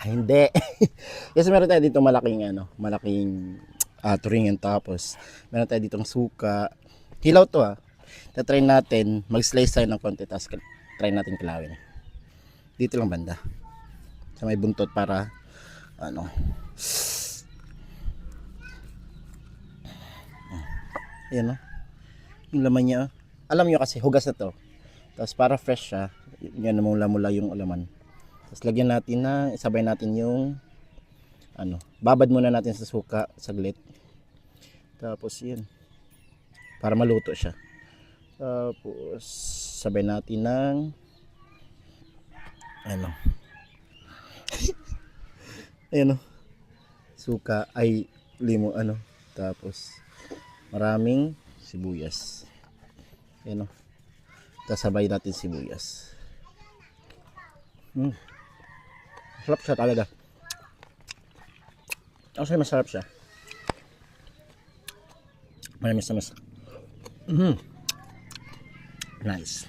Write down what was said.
Hindi. Kasi meron tayo dito malaking malaking turingan, tapos meron tayo ditong suka. Hilaw to ah. Try natin, mag-slice tayo ng konti, tapos try natin kilawin. Dito lang banda. Sa may buntot para ano. Ayan oh. Yung laman niya. Alam nyo kasi hugas na to. Tapos para fresh siya, yan mula yung laman. Tapos lagyan natin na, isabay natin yung babad muna natin sa suka saglit. Tapos yun, para maluto siya. Tapos sabay natin ng ayan suka ay limo tapos maraming sibuyas. Ayan tapos sabay natin sibuyas. Masarap siya talaga. Actually masarap siya. Manamis. Nice.